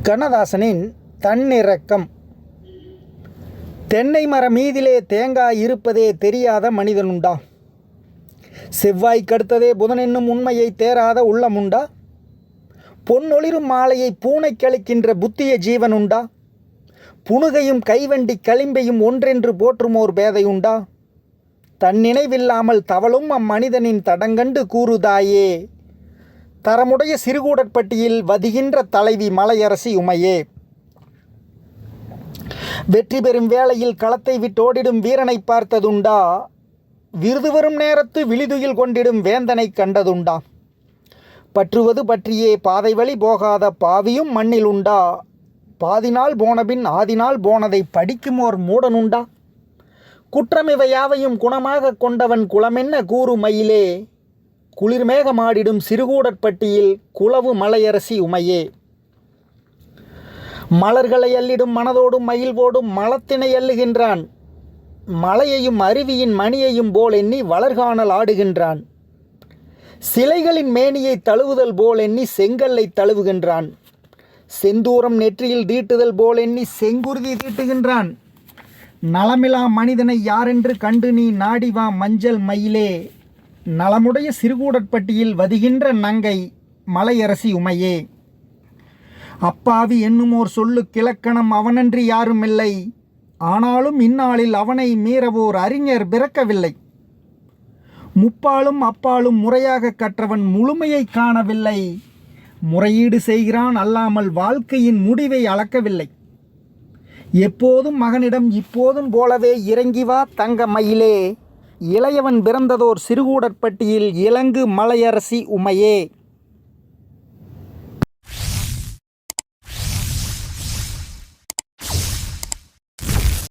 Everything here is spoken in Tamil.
கண்ணதாசனின் தன்னிறக்கம். தென்னை மர மீதிலே தேங்காய் இருப்பதே தெரியாத மனிதனுண்டா? செவ்வாய்க்கடுத்ததே புதன் என்னும் உண்மையை தேராத உள்ளமுண்டா? பொன்னொளிரும் மாலையை பூனை கழிக்கின்ற புத்திய ஜீவனுண்டா? புனுகையும் கைவண்டி களிம்பையும் ஒன்றென்று போற்றுமோர் பேதையுண்டா? தன் நினைவில்லாமல் தவளும் அம்மனிதனின் தடங்கண்டு கூறுதாயே, தரமுடைய சிறுகூடற்பட்டியில் வதிகின்ற தலைவி மலையரசி உமையே. வெற்றி பெறும் வேளையில் களத்தை விட்டோடிடும் வீரனை பார்த்ததுண்டா? விருது வரும் நேரத்து விழிதுயில் கொண்டிடும் வேந்தனை கண்டதுண்டா? பற்றுவது பற்றியே பாதை வழி போகாத பாவியும் மண்ணில் உண்டா? பாதினால் போனபின் ஆதினால் போனதை படிக்குமோர் மூடனுண்டா? குற்றமிவை யாவையும் குணமாக கொண்டவன் குலமென்ன கூறு மயிலே, குளிர்மேகமாடிடும் சிறுகூடற்பட்டியில் குலவு மலையரசி உமையே. மலர்களை அள்ளிடும் மனதோடும் மகிழ்வோடும் மலத்தினை அள்ளுகின்றான், மலையையும் அருவியின் மணியையும் போல் எண்ணி வளர்காணல் ஆடுகின்றான். சிலைகளின் மேனியை தழுவுதல் போல் எண்ணி செங்கல்லை தழுவுகின்றான். செந்தூரம் நெற்றியில் தீட்டுதல் போல் எண்ணி செங்குருதி தீட்டுகின்றான். நலமிலா மனிதனை யாரென்று கண்டு நீ நாடிவா மஞ்சள் மயிலே, நலமுடைய சிறுகூடற்பட்டியில் வதிகின்ற நங்கை மலையரசி உமையே. அப்பாவி என்னுமோர் சொல்லு கிழக்கணம் அவனன்றி யாருமில்லை, ஆனாலும் இந்நாளில் அவனை மீறவோர் அறிஞர் பிறக்கவில்லை. முப்பாலும் அப்பாலும் முறையாக கற்றவன் முழுமையை காணவில்லை, முறையீடு செய்கிறான் அல்லாமல் வாழ்க்கையின் முடிவை அளக்கவில்லை. எப்போதும் மகனிடம் இப்போதும் போலவே இறங்கி வா தங்க மயிலே, இளையவன் பிறந்ததோர் சிறுகூடற்பட்டியில் இலங்கு மலையரசி உமையே.